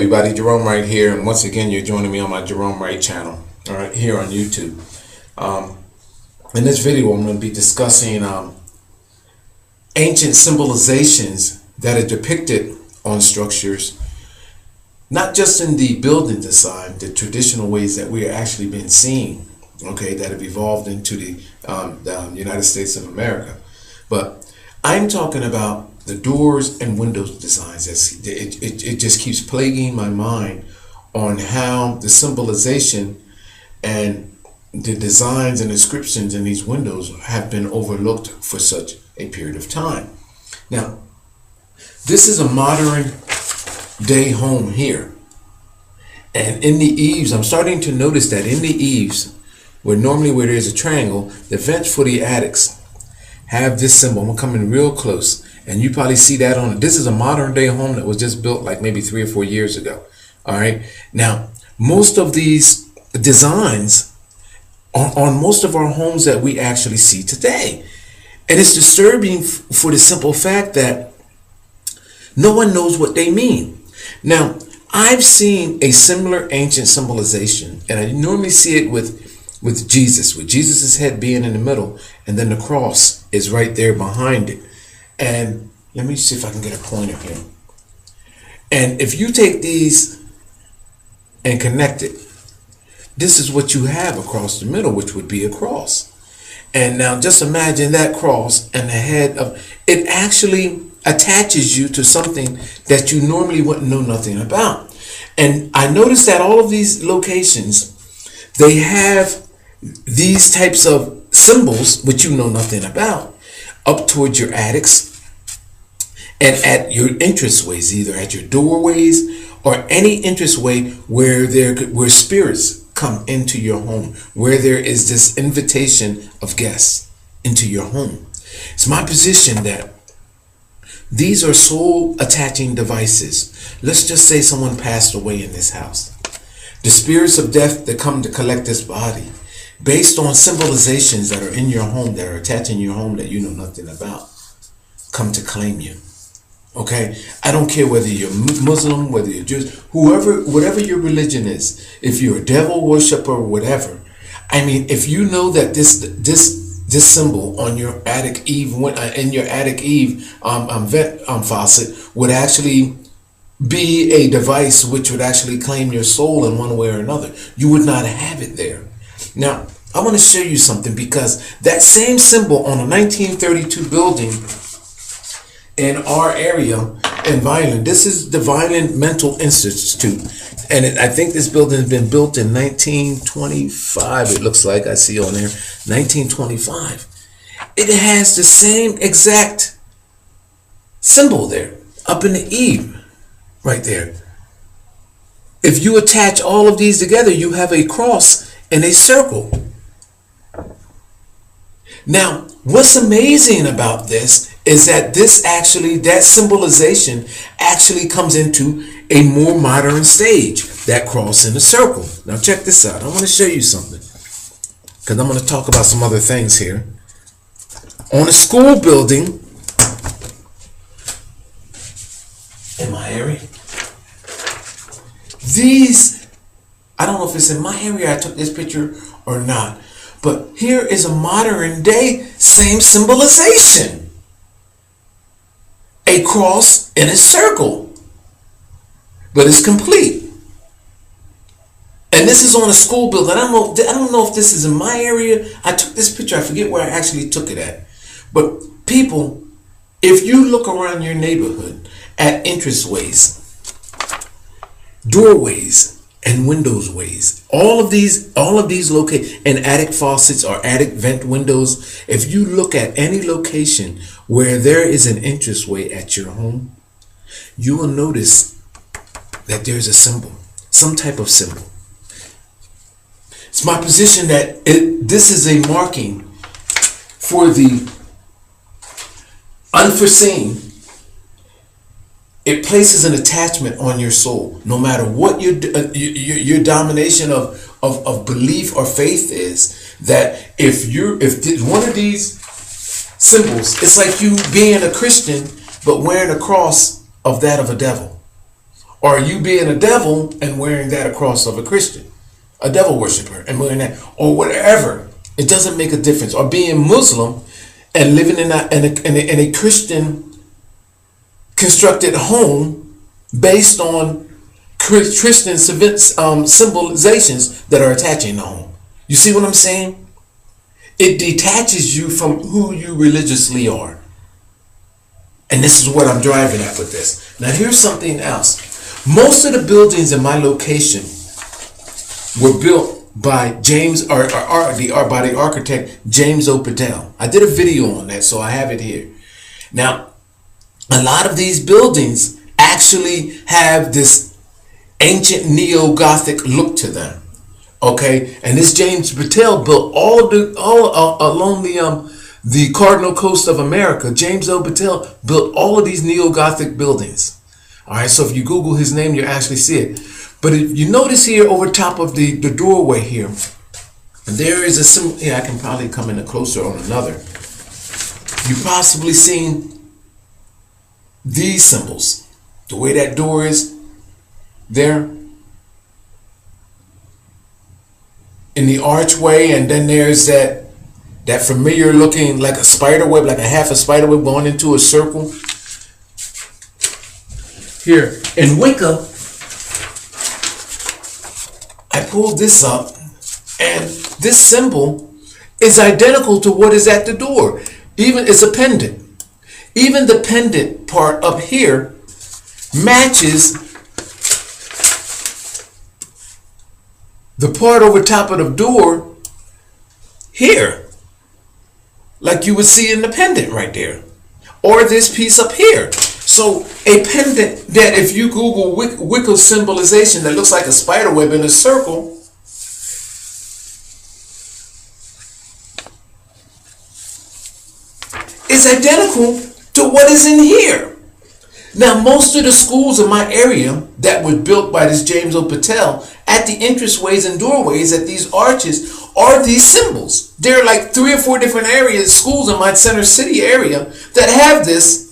Everybody, Jerome Wright here, and once again you're joining me on my Jerome Wright channel, all right, here on YouTube. In this video I'm going to be discussing ancient symbolizations that are depicted on structures, not just in the building design, the traditional ways that we are actually been seeing, okay, that have evolved into the United States of America, but I'm talking about the doors and windows designs. It just keeps plaguing my mind on how the symbolization and the designs and inscriptions in these windows have been overlooked for such a period of time. Now, this is a modern day home here. And in the eaves, I'm starting to notice that in the eaves, where there's a triangle, the vents for the attics have this symbol. I'm coming real close. And you probably see that on, this is a modern day home that was just built like maybe 3 or 4 years ago. All right. Now, most of these designs are on most of our homes that we actually see today. And it's disturbing for the simple fact that no one knows what they mean. Now, I've seen a similar ancient symbolization, and I normally see it with Jesus's head being in the middle, and then the cross is right there behind it. And let me see if I can get a pointer here. And if you take these and connect it, this is what you have across the middle, which would be a cross. And now just imagine that cross and the head of it actually attaches you to something that you normally wouldn't know nothing about. And I noticed that all of these locations, they have these types of symbols which you know nothing about, up towards your attics and at your entrancewways, either at your doorways or any entranceway where spirits come into your home, where there is this invitation of guests into your home. It's my position that these are soul attaching devices. Let's just say someone passed away in this house. The spirits of death that come to collect this body, based on symbolizations that are in your home, that are attaching your home that you know nothing about, come to claim you. Okay? I don't care whether you're Muslim, whether you're Jewish, whatever your religion is, if you're a devil worshiper or whatever. I mean, if you know that this symbol on your attic eave, in your attic eave vent faucet would actually be a device which would actually claim your soul in one way or another, you would not have it there. Now, I want to show you something, because that same symbol on a 1932 building in our area in Violin, this is the Violin Mental Institute. And I think this building has been built in 1925, it looks like, I see on there, 1925. It has the same exact symbol there, up in the eave, right there. If you attach all of these together, you have a cross in a circle. Now, what's amazing about this is that that symbolization actually comes into a more modern stage, that cross in a circle. Now check this out. I want to show you something, because I'm going to talk about some other things here. On a school building in my area, I don't know if it's in my area I took this picture or not, but here is a modern day same symbolization. A cross in a circle, but it's complete. And this is on a school building. I don't know if this is in my area. I took this picture. I forget where I actually took it at. But people, if you look around your neighborhood at entranceways, doorways, and windowsways, all of these locations, and attic faucets or attic vent windows, if you look at any location where there is an entranceway at your home, you will notice that there's a symbol, some type of symbol. It's my position that this is a marking for the unforeseen. It places an attachment on your soul, no matter what your domination of belief or faith is. That if one of these symbols, it's like you being a Christian but wearing a cross of that of a devil, Or you being a devil and wearing that across of a Christian, a devil worshiper, and wearing that, or whatever. It doesn't make a difference. Or being Muslim and living in a Christian constructed home based on Christian symbolizations that are attaching the home. You see what I'm saying? It detaches you from who you religiously are. And this is what I'm driving at with this. Now here's something else. Most of the buildings in my location were built by by the architect James O. Patel. I did a video on that, so I have it here. Now, a lot of these buildings actually have this ancient neo-Gothic look to them. Okay, and this James Patel built all along the Cardinal Coast of America. James O. Patel built all of these neo-Gothic buildings. All right, so if you Google his name, you actually see it. But if you notice here over top of the doorway here, there is a symbol. Yeah, I can probably come in closer on another. You possibly seen these symbols. The way that door is there in the archway, and then there's that familiar looking, like a spider web, like a half a spider web going into a circle. Here in Wicca, I pulled this up, and this symbol is identical to what is at the door. Even it's a pendant. Even the pendant part up here matches the part over top of the door here, like you would see in the pendant right there, or this piece up here. So a pendant that, if you Google Wicca symbolization, that looks like a spider web in a circle, is identical to what is in here. Now, most of the schools in my area that were built by this James O. Patel, at the entranceways and doorways at these arches are these symbols. There are like 3 or 4 different schools in my Center City area that have this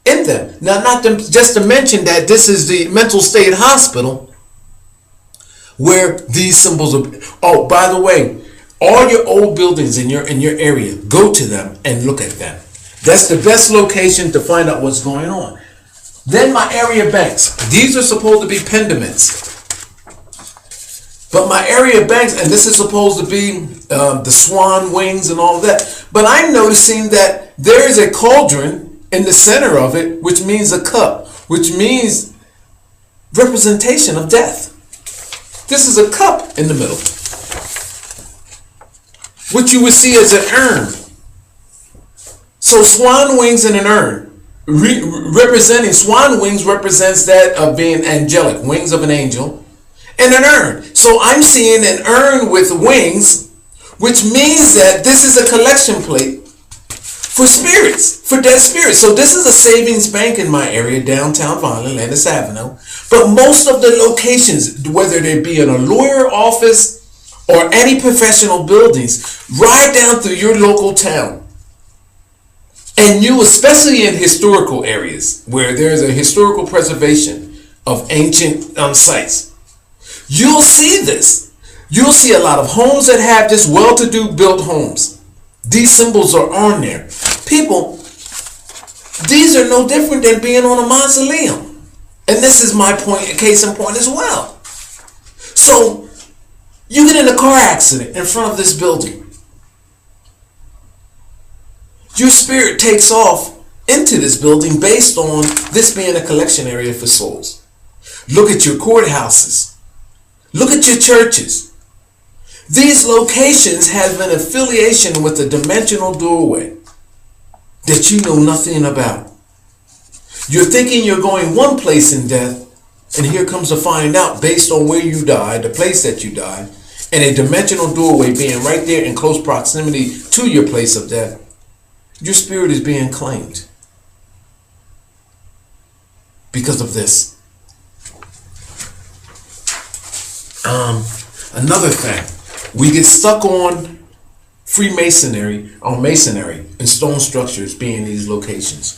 in them. Now, just to mention that this is the mental state hospital where these symbols are. Oh, by the way, all your old buildings in your area, go to them and look at them. That's the best location to find out what's going on. Then my area banks. These are supposed to be pendants. But my area banks, and this is supposed to be the swan wings and all of that. But I'm noticing that there is a cauldron in the center of it, which means a cup, which means representation of death. This is a cup in the middle, which you would see as an urn. So swan wings in an urn, representing swan wings represents that of being angelic, wings of an angel, and an urn. So I'm seeing an urn with wings, which means that this is a collection plate for spirits, for dead spirits. So this is a savings bank in my area, downtown Vineland, Landis Avenue. But most of the locations, whether they be in a lawyer office or any professional buildings, right down through your local town. And you, especially in historical areas where there's a historical preservation of ancient sites, you'll see this. You'll see a lot of homes that have this, well-to-do built homes. These symbols are on there. People, these are no different than being on a mausoleum. And this is my point, case in point as well. So, you get in a car accident in front of this building. Your spirit takes off into this building based on this being a collection area for souls. Look at your courthouses. Look at your churches. These locations have an affiliation with a dimensional doorway that you know nothing about. You're thinking you're going one place in death, and here comes to find out, based on where you died, the place that you died, and a dimensional doorway being right there in close proximity to your place of death, your spirit is being claimed because of this. Another thing, we get stuck on Freemasonry, on masonry and stone structures being these locations.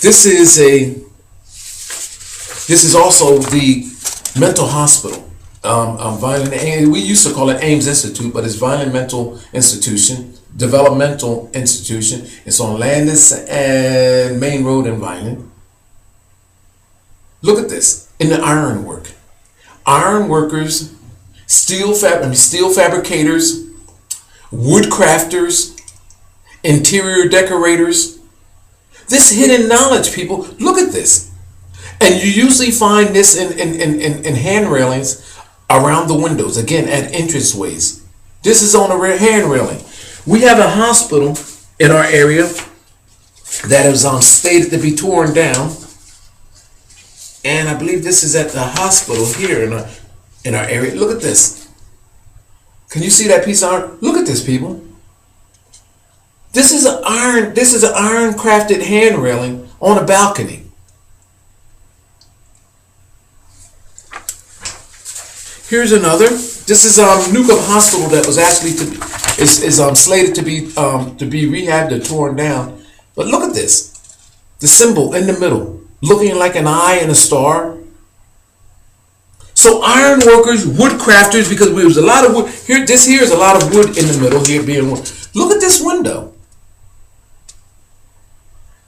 This is This is also the mental hospital. We used to call it Ames Institute, but it's Violent Mental Institution, Developmental Institution. It's on Landis and Main Road in Violent. Look at this. In the ironwork. Iron workers, steel fabricators, wood crafters, interior decorators. This hidden knowledge, people, look at this. And you usually find this in hand railings around the windows, again, at entranceways. This is on a hand railing. We have a hospital in our area that is stated to be torn down. And I believe this is at the hospital here in our area. Look at this. Can you see that piece of iron? Look at this, people. This is an iron crafted hand railing on a balcony. Here's another. This is Newcomb Hospital that was actually slated to be rehabbed or torn down. But look at this. The symbol in the middle, looking like an eye and a star. So iron workers, wood crafters, because there was a lot of wood here. This here is a lot of wood in the middle here being wood. Look at this window.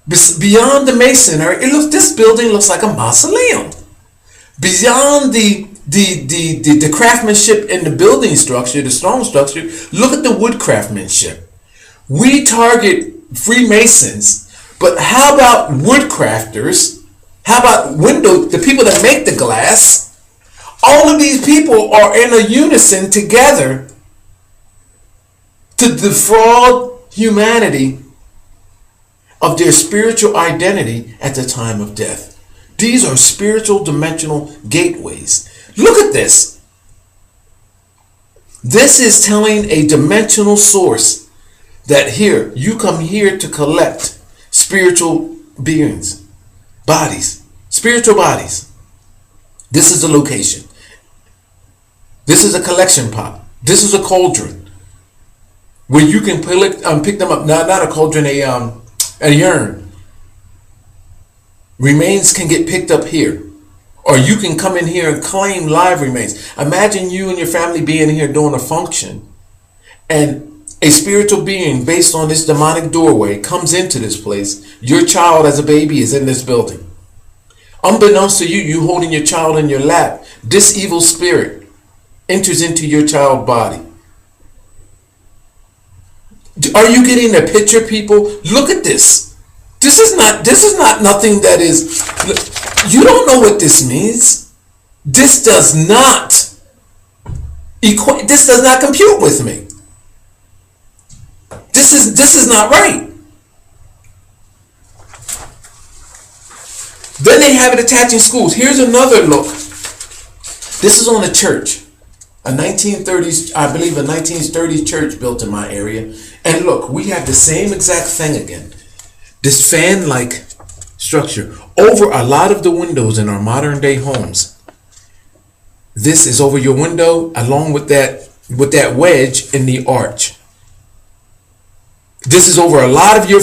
Beyond the masonry, this building looks like a mausoleum. Beyond the craftsmanship in the building structure, the stone structure, look at the wood craftsmanship. We target Freemasons, but how about wood crafters? How about the people that make the glass? All of these people are in a unison together to defraud humanity of their spiritual identity at the time of death. These are spiritual dimensional gateways. Look at this. This is telling a dimensional source that here, you come here to collect spiritual beings, bodies, spiritual bodies. This is the location. This is a collection pot. This is a cauldron where you can pick them up. Not a cauldron, a urn. Remains can get picked up here. Or you can come in here and claim live remains. Imagine you and your family being here doing a function, and a spiritual being based on this demonic doorway comes into this place. Your child as a baby is in this building. Unbeknownst to you, you holding your child in your lap, this evil spirit enters into your child body. Are you getting the picture, people? Look at this. This is not nothing that is. You don't know what this means. This does not equate. This does not compute with me. This is not right. Then they have it attaching schools. Here's another look. This is on a church, a 1930s, I believe a 1930s church built in my area. And look, we have the same exact thing again. This fan-like structure over a lot of the windows in our modern day homes. This is over your window along with that wedge in the arch. This is over a lot of your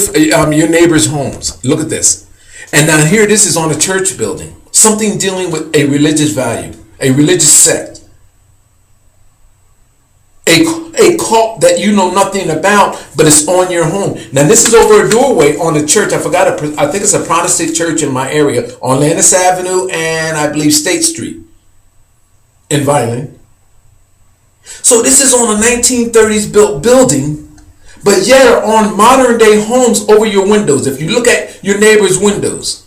neighbors' homes. Look at this. And now here, this is on a church building. Something dealing with a religious value, a religious sect. A cult that you know nothing about, but it's on your home. Now this is over a doorway on a church. I think it's a Protestant church in my area on Landis Avenue and I believe State Street in Violent. So this is on a 1930s built building, but yet are on modern day homes over your windows. If you look at your neighbor's windows,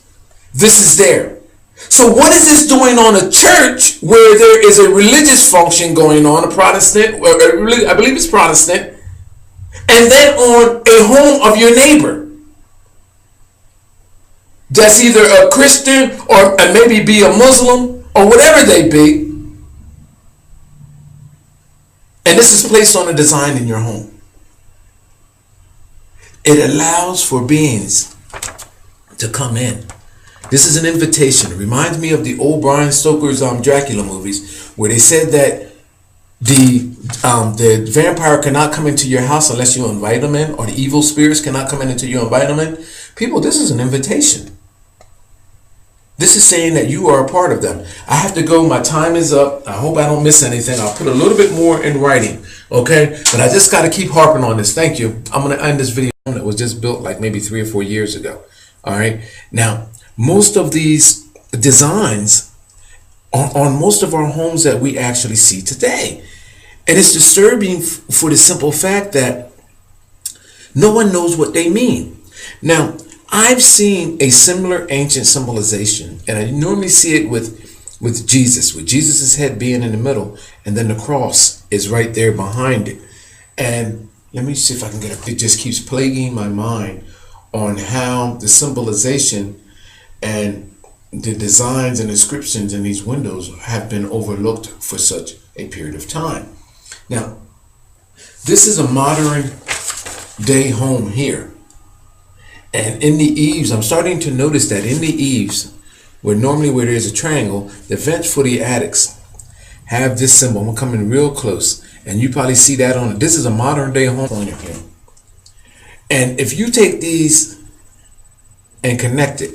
this is there. So what is this doing on a church where there is a religious function going on, a Protestant, I believe it's Protestant, and then on a home of your neighbor that's either a Christian or maybe be a Muslim or whatever they be, and this is placed on a design in your home. It allows for beings to come in. This is an invitation. It reminds me of the old Bram Stoker's Dracula movies, where they said that the vampire cannot come into your house unless you invite them in, or the evil spirits cannot come in until you invite them in. People, this is an invitation. This is saying that you are a part of them. I have to go. My time is up. I hope I don't miss anything. I'll put a little bit more in writing. Okay. But I just got to keep harping on this. Thank you. I'm going to end this video that was just built like maybe 3 or 4 years ago. All right. Now, most of these designs are on most of our homes that we actually see today. And it's disturbing for the simple fact that no one knows what they mean. Now, I've seen a similar ancient symbolization, and I normally see it with Jesus, with Jesus's head being in the middle, and then the cross is right there behind it. And let me see if I can get it. It just keeps plaguing my mind on how the symbolization and the designs and inscriptions in these windows have been overlooked for such a period of time. Now, this is a modern day home here. And in the eaves, I'm starting to notice that in the eaves, where there's a triangle, the vents for the attics have this symbol. I'm coming real close, and you probably see that on it. This is a modern day home on here. And if you take these and connect it,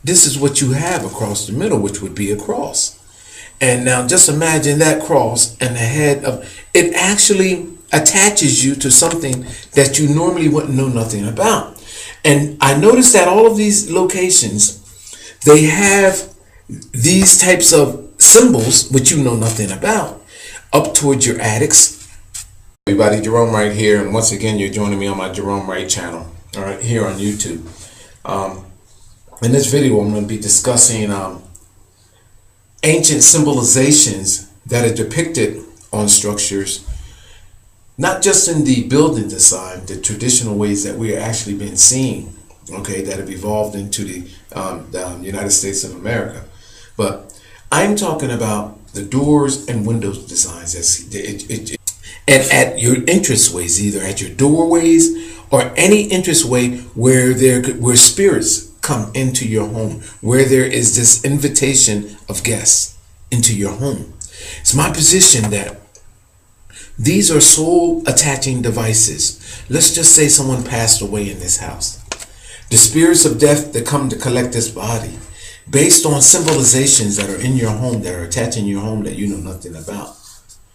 this is what you have across the middle, which would be a cross. And now just imagine that cross and the head of it actually attaches you to something that you normally wouldn't know nothing about. And I noticed that all of these locations, they have these types of symbols, which you know nothing about, up towards your attics. Everybody, Jerome Wright here. And once again, you're joining me on my Jerome Wright channel, all right, here on YouTube. In this video, I'm going to be discussing ancient symbolizations that are depicted on structures, not just in the building design, the traditional ways that we are actually been seeing, okay, that have evolved into the United States of America. But I'm talking about the doors and windows designs and at your entranceways, either at your doorways or any entranceway where spirits come into your home, where there is this invitation of guests into your home. It's my position that these are soul attaching devices. Let's just say someone passed away in this house. The spirits of death that come to collect this body, based on symbolizations that are in your home, that are attaching your home that you know nothing about.